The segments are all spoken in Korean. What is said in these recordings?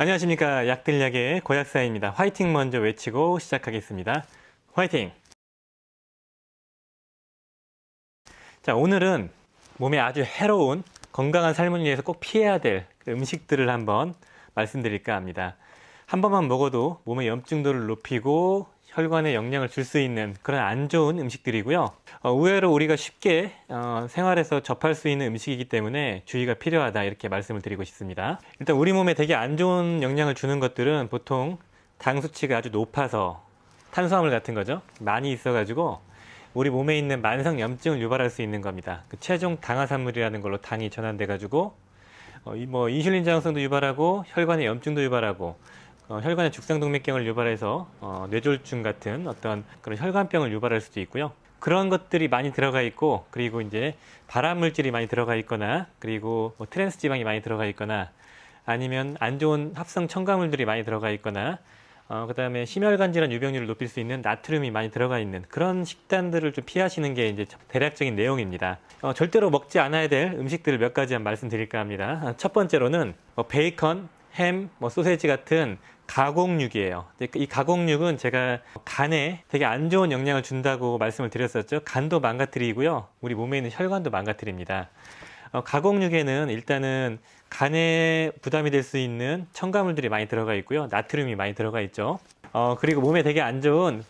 안녕하십니까. 약들약의 고약사입니다. 화이팅 먼저 외치고 시작하겠습니다. 화이팅! 자, 오늘은 몸에 아주 해로운 건강한 삶을 위해서 꼭 피해야 될 음식들을 한번 말씀드릴까 합니다. 한 번만 먹어도 몸의 염증도를 높이고 혈관에 영향을 줄 수 있는 그런 안 좋은 음식들이고요. 의외로 우리가 쉽게 생활에서 접할 수 있는 음식이기 때문에 주의가 필요하다 이렇게 말씀을 드리고 싶습니다. 일단 우리 몸에 되게 안 좋은 영향을 주는 것들은 보통 당 수치가 아주 높아서 탄수화물 같은 거죠. 많이 있어가지고 우리 몸에 있는 만성 염증을 유발할 수 있는 겁니다. 그 최종 당화산물이라는 걸로 당이 전환돼가지고 인슐린 저항성도 유발하고 혈관의 염증도 유발하고 혈관의 죽상동맥경을 유발해서 뇌졸중 같은 어떤 그런 혈관병을 유발할 수도 있고요. 그런 것들이 많이 들어가 있고, 그리고 이제 발암 물질이 많이 들어가 있거나, 그리고 트랜스 지방이 많이 들어가 있거나, 아니면 안 좋은 합성 첨가물들이 많이 들어가 있거나, 그 다음에 심혈관 질환 유병률을 높일 수 있는 나트륨이 많이 들어가 있는 그런 식단들을 좀 피하시는 게 이제 대략적인 내용입니다. 절대로 먹지 않아야 될 음식들을 몇 가지 말씀드릴까 합니다. 첫 번째로는 베이컨, 햄, 소세지 같은 가공육이에요. 이 가공육은 제가 간에 되게 안 좋은 영향을 준다고 말씀을 드렸었죠. 간도 망가뜨리고요. 우리 몸에 있는 혈관도 망가뜨립니다. 가공육에는 일단은 간에 부담이 될 수 있는 첨가물들이 많이 들어가 있고요. 나트륨이 많이 들어가 있죠. 그리고 몸에 되게 안 좋은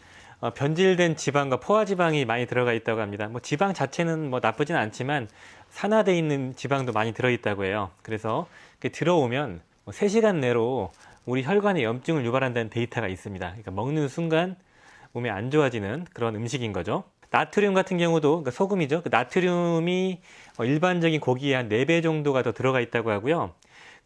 변질된 지방과 포화지방이 많이 들어가 있다고 합니다. 지방 자체는 나쁘진 않지만 산화되어 있는 지방도 많이 들어있다고 해요. 그래서 들어오면 3시간 내로 우리 혈관에 염증을 유발한다는 데이터가 있습니다. 그러니까 먹는 순간 몸에 안 좋아지는 그런 음식인 거죠. 나트륨 같은 경우도, 그러니까 소금이죠. 그 나트륨이 일반적인 고기의 한 4배 정도가 더 들어가 있다고 하고요.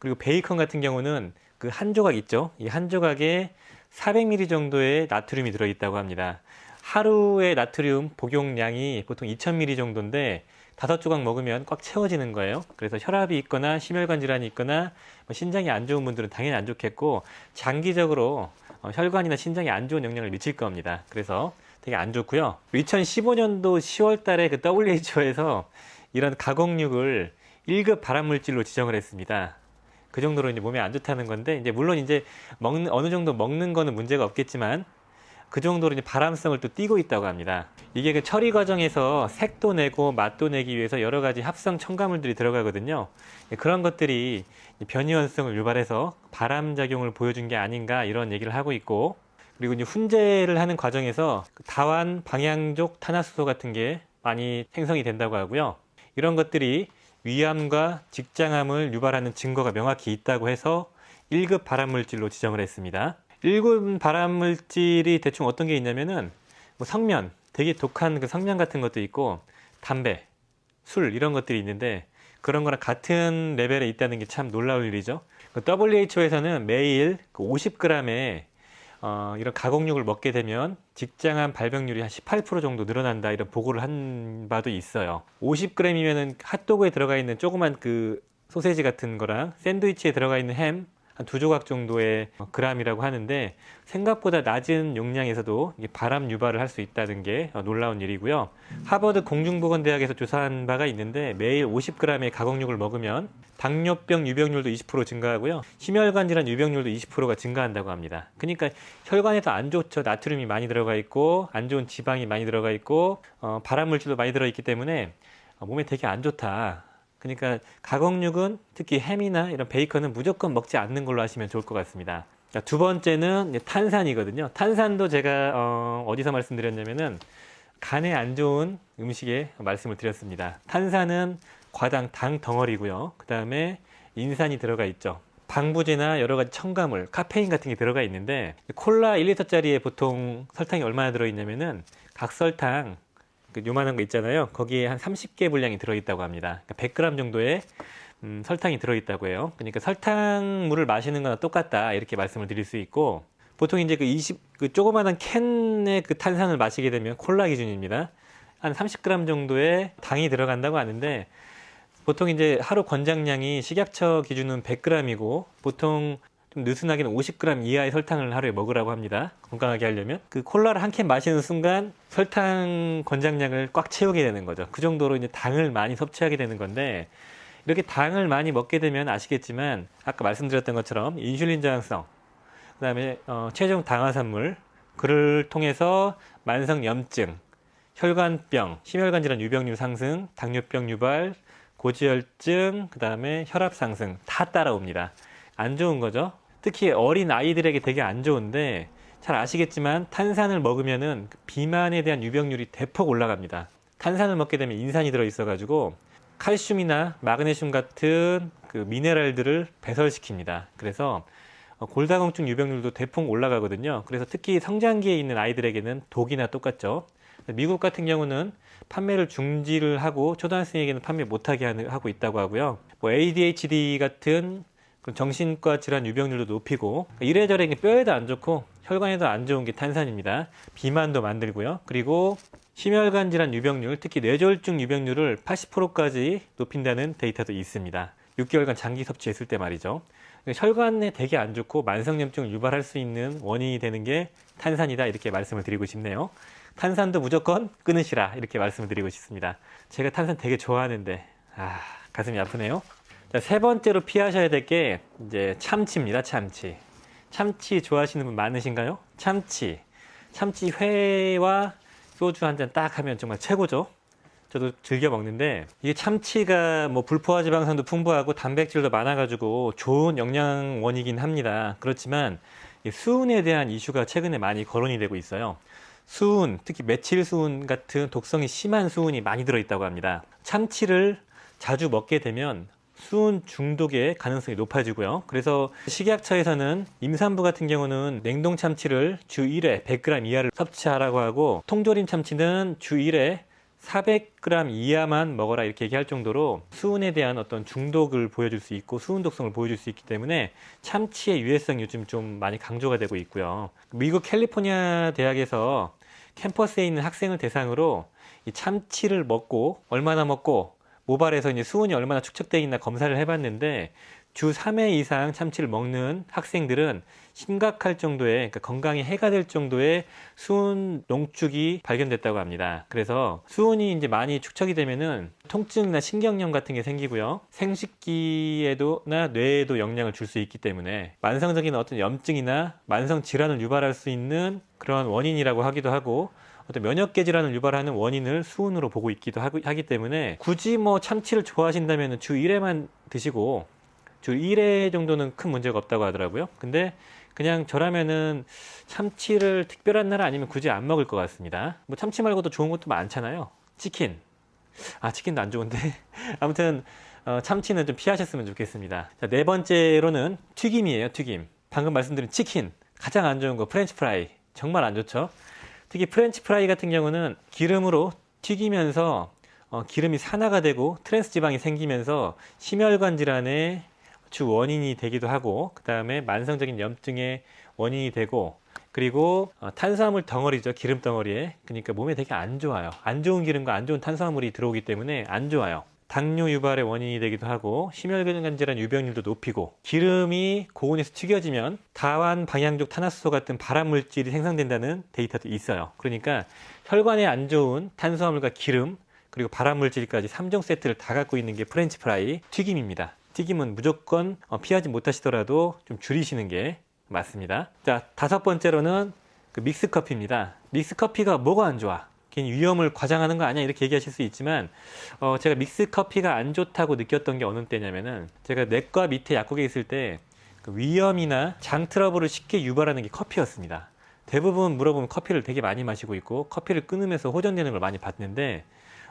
그리고 베이컨 같은 경우는 그 한 조각 있죠. 이 한 조각에 400ml 정도의 나트륨이 들어있다고 합니다. 하루의 나트륨 복용량이 보통 2000ml 정도인데 5조각 먹으면 꽉 채워지는 거예요. 그래서 혈압이 있거나 심혈관 질환이 있거나 신장이 안 좋은 분들은 당연히 안 좋겠고, 장기적으로 혈관이나 신장에 안 좋은 영향을 미칠 겁니다. 그래서 되게 안 좋고요. 2015년도 10월 달에 그 WHO에서 이런 가공육을 1급 발암물질로 지정을 했습니다. 그 정도로 이제 몸에 안 좋다는 건데, 이제 물론 이제 어느 정도 먹는 거는 문제가 없겠지만, 그 정도로 이제 발암성을 또 띠고 있다고 합니다. 이게 그 처리 과정에서 색도 내고 맛도 내기 위해서 여러 가지 합성 첨가물들이 들어가거든요. 그런 것들이 변이원성을 유발해서 발암 작용을 보여준 게 아닌가 이런 얘기를 하고 있고, 그리고 이제 훈제를 하는 과정에서 다환, 방향족, 탄화수소 같은 게 많이 생성이 된다고 하고요. 이런 것들이 위암과 직장암을 유발하는 증거가 명확히 있다고 해서 1급 발암물질로 지정을 했습니다. 1급 발암물질이 대충 어떤 게 있냐면은 성면, 되게 독한 그 성면 같은 것도 있고, 담배, 술 이런 것들이 있는데 그런 거랑 같은 레벨에 있다는 게 참 놀라울 일이죠. WHO에서는 매일 50g의 이런 가공육을 먹게 되면 직장암 발병률이 한 18% 정도 늘어난다 이런 보고를 한 바도 있어요. 50g이면은 핫도그에 들어가 있는 조그만 그 소세지 같은 거랑 샌드위치에 들어가 있는 햄 한 2조각 정도의 그램이라고 하는데, 생각보다 낮은 용량에서도 발암 유발을 할 수 있다는 게 놀라운 일이고요. 하버드 공중보건대학에서 조사한 바가 있는데 매일 50g의 가공육을 먹으면 당뇨병 유병률도 20% 증가하고요. 심혈관 질환 유병률도 20%가 증가한다고 합니다. 그러니까 혈관에도 안 좋죠. 나트륨이 많이 들어가 있고 안 좋은 지방이 많이 들어가 있고 발암 물질도 많이 들어있기 때문에 몸에 되게 안 좋다. 그러니까 가공육은 특히 햄이나 이런 베이컨은 무조건 먹지 않는 걸로 하시면 좋을 것 같습니다. 두 번째는 탄산이거든요. 탄산도 제가 어디서 말씀드렸냐면은 간에 안 좋은 음식에 말씀을 드렸습니다. 탄산은 과당 당 덩어리고요. 그 다음에 인산이 들어가 있죠. 방부제나 여러 가지 첨가물, 카페인 같은 게 들어가 있는데, 콜라 1리터짜리에 보통 설탕이 얼마나 들어있냐면은 각설탕 요만한 거 있잖아요. 거기에 한 30개 분량이 들어있다고 합니다. 그러니까 100g 정도의 설탕이 들어있다고 해요. 그러니까 설탕물을 마시는 거나 똑같다 이렇게 말씀을 드릴 수 있고, 보통 이제 그 조그마한 캔의 그 탄산을 마시게 되면 콜라 기준입니다. 한 30g 정도의 당이 들어간다고 하는데, 보통 이제 하루 권장량이 식약처 기준은 100g이고 보통 좀 느슨하게는 50g 이하의 설탕을 하루에 먹으라고 합니다. 건강하게 하려면. 그 콜라를 한 캔 마시는 순간 설탕 권장량을 꽉 채우게 되는 거죠. 그 정도로 이제 당을 많이 섭취하게 되는 건데, 이렇게 당을 많이 먹게 되면 아시겠지만 아까 말씀드렸던 것처럼 인슐린 저항성, 그다음에 체중 당화산물, 그를 통해서 만성염증, 혈관병, 심혈관 질환 유병률 상승, 당뇨병 유발, 고지혈증, 그다음에 혈압 상승 다 따라옵니다. 안 좋은 거죠. 특히 어린 아이들에게 되게 안 좋은데 잘 아시겠지만 탄산을 먹으면은 비만에 대한 유병률이 대폭 올라갑니다. 탄산을 먹게 되면 인산이 들어 있어가지고 칼슘이나 마그네슘 같은 그 미네랄들을 배설시킵니다. 그래서 골다공증 유병률도 대폭 올라가거든요. 그래서 특히 성장기에 있는 아이들에게는 독이나 똑같죠. 미국 같은 경우는 판매를 중지를 하고 초등학생에게는 판매 못하게 하고 있다고 하고요. 뭐 ADHD 같은 정신과 질환 유병률도 높이고 이래저래 뼈에도 안 좋고 혈관에도 안 좋은 게 탄산입니다. 비만도 만들고요. 그리고 심혈관 질환 유병률, 특히 뇌졸중 유병률을 80%까지 높인다는 데이터도 있습니다. 6개월간 장기 섭취했을 때 말이죠. 혈관에 되게 안 좋고 만성염증을 유발할 수 있는 원인이 되는 게 탄산이다, 이렇게 말씀을 드리고 싶네요. 탄산도 무조건 끊으시라, 이렇게 말씀을 드리고 싶습니다. 제가 탄산 되게 좋아하는데 가슴이 아프네요. 자, 세 번째로 피하셔야 될 게 이제 참치입니다. 참치. 참치 좋아하시는 분 많으신가요? 참치 회와 소주 한 잔 딱 하면 정말 최고죠. 저도 즐겨 먹는데 이게 참치가 뭐 불포화 지방산도 풍부하고 단백질도 많아가지고 좋은 영양원이긴 합니다. 그렇지만 수은에 대한 이슈가 최근에 많이 거론이 되고 있어요. 수은, 특히 메칠수은 같은 독성이 심한 수은이 많이 들어있다고 합니다. 참치를 자주 먹게 되면 수은 중독의 가능성이 높아지고요. 그래서 식약처에서는 임산부 같은 경우는 냉동 참치를 주 1회 100g 이하를 섭취하라고 하고, 통조림 참치는 주 1회 400g 이하만 먹어라, 이렇게 얘기할 정도로 수은에 대한 어떤 중독을 보여줄 수 있고 수은 독성을 보여줄 수 있기 때문에 참치의 유해성이 요즘 좀 많이 강조가 되고 있고요. 미국 캘리포니아 대학에서 캠퍼스에 있는 학생을 대상으로 이 참치를 먹고 얼마나 먹고 모발에서 이제 수은이 얼마나 축적되어 있나 검사를 해봤는데, 주 3회 이상 참치를 먹는 학생들은 심각할 정도의, 그러니까 건강에 해가 될 정도의 수은 농축이 발견됐다고 합니다. 그래서 수은이 이제 많이 축적이 되면은 통증이나 신경염 같은 게 생기고요. 생식기에도나 뇌에도 영향을 줄 수 있기 때문에 만성적인 어떤 염증이나 만성 질환을 유발할 수 있는 그런 원인이라고 하기도 하고, 어떤 면역계 질환을 유발하는 원인을 수은으로 보고 있기도 하기 때문에 굳이 뭐 참치를 좋아하신다면 주 1회만 드시고 주 1회 정도는 큰 문제가 없다고 하더라고요. 근데 그냥 저라면은 참치를 특별한 날 아니면 굳이 안 먹을 것 같습니다. 뭐 참치 말고도 좋은 것도 많잖아요. 치킨. 치킨도 안 좋은데. 아무튼 참치는 좀 피하셨으면 좋겠습니다. 자, 네 번째로는 튀김이에요. 튀김. 방금 말씀드린 치킨. 가장 안 좋은 거 프렌치 프라이. 정말 안 좋죠. 특히 프렌치 프라이 같은 경우는 기름으로 튀기면서 기름이 산화가 되고 트랜스 지방이 생기면서 심혈관 질환의 주 원인이 되기도 하고, 그 다음에 만성적인 염증의 원인이 되고, 그리고 탄수화물 덩어리죠. 기름 덩어리에. 그러니까 몸에 되게 안 좋아요. 안 좋은 기름과 안 좋은 탄수화물이 들어오기 때문에 안 좋아요. 당뇨 유발의 원인이 되기도 하고, 심혈관 질환 유병률도 높이고, 기름이 고온에서 튀겨지면 다환 방향족 탄화수소 같은 발암 물질이 생성된다는 데이터도 있어요. 그러니까 혈관에 안 좋은 탄수화물과 기름, 그리고 발암 물질까지 3종 세트를 다 갖고 있는 게 프렌치 프라이, 튀김입니다. 튀김은 무조건 피하지 못하시더라도 좀 줄이시는 게 맞습니다. 자, 다섯 번째로는 믹스 커피입니다. 믹스 커피가 뭐가 안 좋아? 괜히 위험을 과장하는 거 아니야, 이렇게 얘기하실 수 있지만 제가 믹스 커피가 안 좋다고 느꼈던 게 어느 때냐면은, 제가 내과 밑에 약국에 있을 때 위염이나 장 트러블을 쉽게 유발하는 게 커피였습니다. 대부분 물어보면 커피를 되게 많이 마시고 있고 커피를 끊으면서 호전되는 걸 많이 봤는데,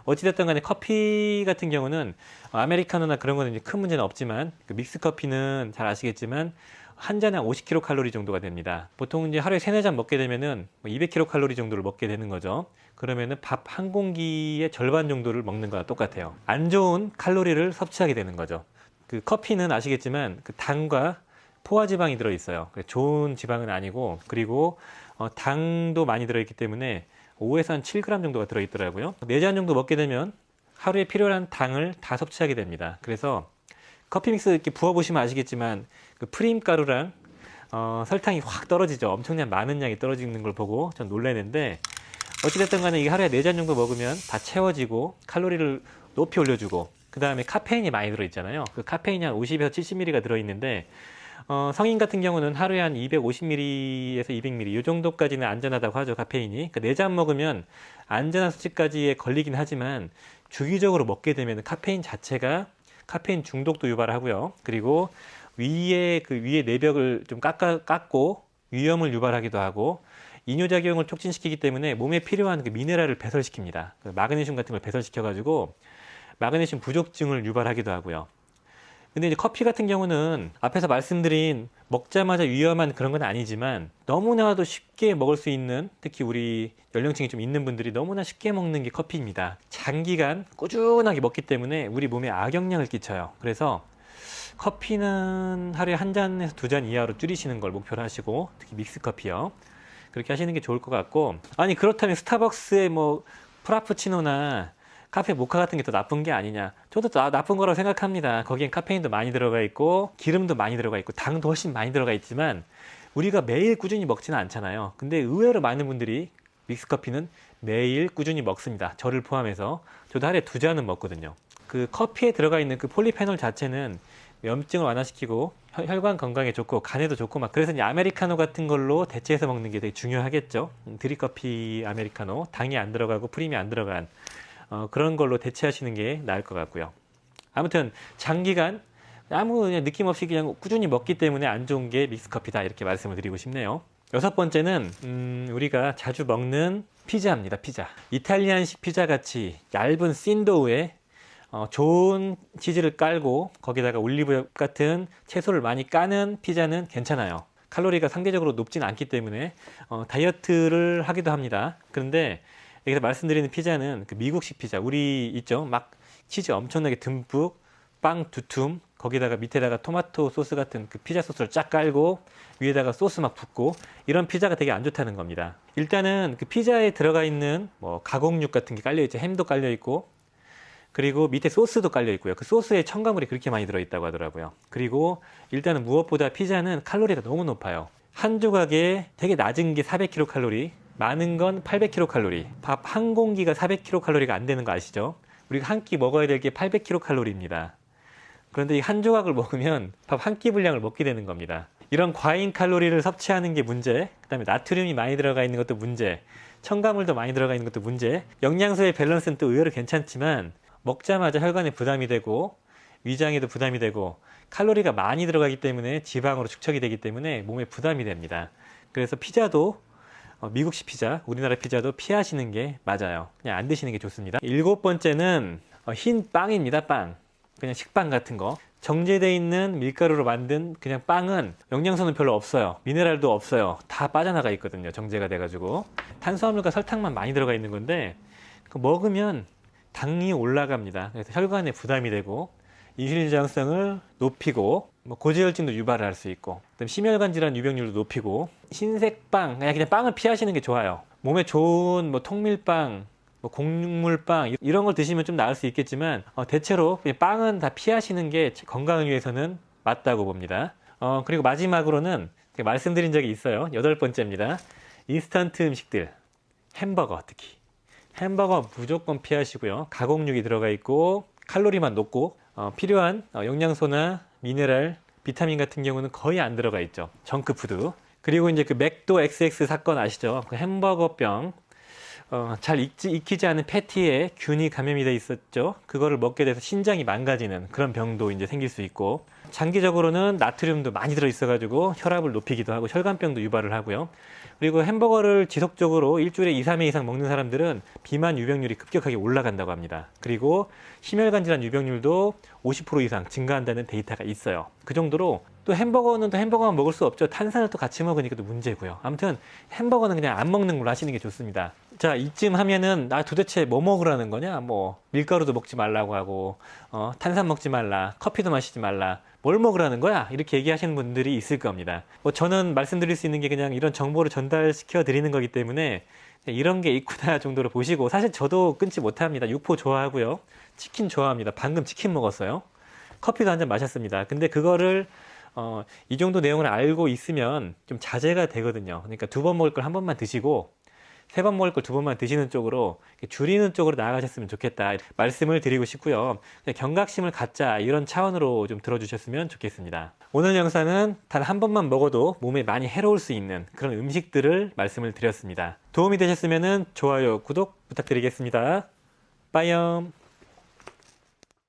어찌됐든 간에 커피 같은 경우는 아메리카노나 그런 거는 이제 큰 문제는 없지만, 믹스 커피는 잘 아시겠지만 한 잔에 50kcal 정도가 됩니다. 보통 이제 하루에 3-4잔 먹게 되면은 200kcal 정도를 먹게 되는 거죠. 그러면은 밥 한 공기의 절반 정도를 먹는 거랑 똑같아요. 안 좋은 칼로리를 섭취하게 되는 거죠. 그 커피는 아시겠지만 그 당과 포화지방이 들어있어요. 좋은 지방은 아니고, 그리고 당도 많이 들어있기 때문에 5에서 한 7g 정도가 들어있더라고요. 4잔 정도 먹게 되면 하루에 필요한 당을 다 섭취하게 됩니다. 그래서 커피 믹스 이렇게 부어보시면 아시겠지만 그 프림 가루랑 설탕이 확 떨어지죠. 엄청난 많은 양이 떨어지는 걸 보고 전 놀라는데, 어찌됐든 간에 이게 하루에 4잔 정도 먹으면 다 채워지고 칼로리를 높이 올려주고, 그 다음에 카페인이 많이 들어있잖아요. 그 카페인이 한 50에서 70mg가 들어있는데 성인 같은 경우는 하루에 한 250mg에서 200mg 이 정도까지는 안전하다고 하죠. 카페인이. 그 4잔 먹으면 안전한 수치까지에 걸리긴 하지만 주기적으로 먹게 되면 카페인 자체가 카페인 중독도 유발하고요. 그리고 위에 내벽을 좀 깎고 위염을 유발하기도 하고 이뇨작용을 촉진시키기 때문에 몸에 필요한 그 미네랄을 배설시킵니다. 그 마그네슘 같은 걸 배설시켜가지고 마그네슘 부족증을 유발하기도 하고요. 근데 이제 커피 같은 경우는 앞에서 말씀드린 먹자마자 위험한 그런 건 아니지만 너무나도 쉽게 먹을 수 있는, 특히 우리 연령층이 좀 있는 분들이 너무나 쉽게 먹는 게 커피입니다. 장기간 꾸준하게 먹기 때문에 우리 몸에 악영향을 끼쳐요. 그래서 커피는 하루에 1잔에서 2잔 이하로 줄이시는 걸 목표로 하시고, 특히 믹스커피요. 그렇게 하시는 게 좋을 것 같고, 아니 그렇다면 스타벅스의 뭐 프라푸치노나 카페 모카 같은 게 더 나쁜 게 아니냐? 저도 나쁜 거라고 생각합니다. 거기엔 카페인도 많이 들어가 있고 기름도 많이 들어가 있고 당도 훨씬 많이 들어가 있지만 우리가 매일 꾸준히 먹지는 않잖아요. 근데 의외로 많은 분들이 믹스커피는 매일 꾸준히 먹습니다. 저를 포함해서. 저도 하루에 2잔은 먹거든요. 그 커피에 들어가 있는 그 폴리페놀 자체는 염증을 완화시키고 혈관 건강에 좋고 간에도 좋고 막, 그래서 이제 아메리카노 같은 걸로 대체해서 먹는 게 되게 중요하겠죠. 드립커피 아메리카노, 당이 안 들어가고 프림이 안 들어간 그런 걸로 대체하시는 게 나을 것 같고요. 아무튼 장기간 아무 그냥 느낌 없이 그냥 꾸준히 먹기 때문에 안 좋은 게 믹스커피다, 이렇게 말씀을 드리고 싶네요. 6번째는 우리가 자주 먹는 피자입니다. 피자. 이탈리안식 피자 같이 얇은 씬도우에 좋은 치즈를 깔고 거기다가 올리브유 같은 채소를 많이 까는 피자는 괜찮아요. 칼로리가 상대적으로 높진 않기 때문에 다이어트를 하기도 합니다. 그런데 여기서 말씀드리는 피자는 그 미국식 피자, 우리 있죠? 막 치즈 엄청나게 듬뿍, 빵 2툼, 거기다가 밑에다가 토마토 소스 같은 그 피자 소스를 쫙 깔고 위에다가 소스 막 붓고, 이런 피자가 되게 안 좋다는 겁니다. 일단은 그 피자에 들어가 있는 뭐 가공육 같은 게 깔려 있죠. 햄도 깔려 있고, 그리고 밑에 소스도 깔려 있고요. 그 소스에 첨가물이 그렇게 많이 들어있다고 하더라고요. 그리고 일단은 무엇보다 피자는 칼로리가 너무 높아요. 한 조각에 되게 낮은 게 400kcal, 많은 건 800kcal. 밥 한 공기가 400kcal가 안 되는 거 아시죠? 우리가 한 끼 먹어야 될 게 800kcal입니다. 그런데 이 한 조각을 먹으면 밥 한 끼 분량을 먹게 되는 겁니다. 이런 과잉 칼로리를 섭취하는 게 문제, 그 다음에 나트륨이 많이 들어가 있는 것도 문제, 첨가물도 많이 들어가 있는 것도 문제, 영양소의 밸런스는 또 의외로 괜찮지만 먹자마자 혈관에 부담이 되고 위장에도 부담이 되고 칼로리가 많이 들어가기 때문에 지방으로 축적이 되기 때문에 몸에 부담이 됩니다. 그래서 피자도 미국식 피자, 우리나라 피자도 피하시는 게 맞아요. 그냥 안 드시는 게 좋습니다. 7번째는 흰 빵입니다. 빵. 그냥 식빵 같은 거. 정제되어 있는 밀가루로 만든 그냥 빵은 영양소는 별로 없어요. 미네랄도 없어요. 다 빠져나가 있거든요. 정제가 돼가지고. 탄수화물과 설탕만 많이 들어가 있는 건데 먹으면 당이 올라갑니다. 그래서 혈관에 부담이 되고 인슐린 저항성을 높이고 고지혈증도 유발을 할 수 있고, 그다음에 심혈관 질환 유병률도 높이고, 흰색 빵, 그냥 빵을 피하시는 게 좋아요. 몸에 좋은 통밀빵, 곡물빵 이런 걸 드시면 좀 나을 수 있겠지만 대체로 빵은 다 피하시는 게 건강을 위해서는 맞다고 봅니다. 그리고 마지막으로는 제가 말씀드린 적이 있어요. 8번째입니다. 인스턴트 음식들, 햄버거 특히. 햄버거 무조건 피하시고요. 가공육이 들어가 있고 칼로리만 높고 필요한 영양소나 미네랄, 비타민 같은 경우는 거의 안 들어가 있죠. 정크푸드. 그리고 이제 그 맥도 XX 사건 아시죠? 그 햄버거병. 잘 익히지 않은 패티에 균이 감염이 돼 있었죠. 그거를 먹게 돼서 신장이 망가지는 그런 병도 이제 생길 수 있고, 장기적으로는 나트륨도 많이 들어 있어 가지고 혈압을 높이기도 하고 혈관병도 유발을 하고요. 그리고 햄버거를 지속적으로 일주일에 2, 3회 이상 먹는 사람들은 비만 유병률이 급격하게 올라간다고 합니다. 그리고 심혈관 질환 유병률도 50% 이상 증가한다는 데이터가 있어요. 그 정도로 또 햄버거는 또 햄버거만 먹을 수 없죠. 탄산을 또 같이 먹으니까 또 문제고요. 아무튼 햄버거는 그냥 안 먹는 걸로 하시는 게 좋습니다. 자, 이쯤 하면은 도대체 뭐 먹으라는 거냐? 밀가루도 먹지 말라고 하고 탄산 먹지 말라, 커피도 마시지 말라, 뭘 먹으라는 거야? 이렇게 얘기하시는 분들이 있을 겁니다. 저는 말씀드릴 수 있는 게 그냥 이런 정보를 전달시켜 드리는 거기 때문에 이런 게 있구나 정도로 보시고, 사실 저도 끊지 못합니다. 육포 좋아하고요. 치킨 좋아합니다. 방금 치킨 먹었어요. 커피도 한 잔 마셨습니다. 근데 그거를 이 정도 내용을 알고 있으면 좀 자제가 되거든요. 그러니까 2번 먹을 걸 한 번만 드시고 세 번 먹을 걸 두 번만 드시는 쪽으로 줄이는 쪽으로 나아가셨으면 좋겠다 말씀을 드리고 싶고요. 경각심을 갖자 이런 차원으로 좀 들어주셨으면 좋겠습니다. 오늘 영상은 단 한 번만 먹어도 몸에 많이 해로울 수 있는 그런 음식들을 말씀을 드렸습니다. 도움이 되셨으면 좋아요, 구독 부탁드리겠습니다. 빠이염.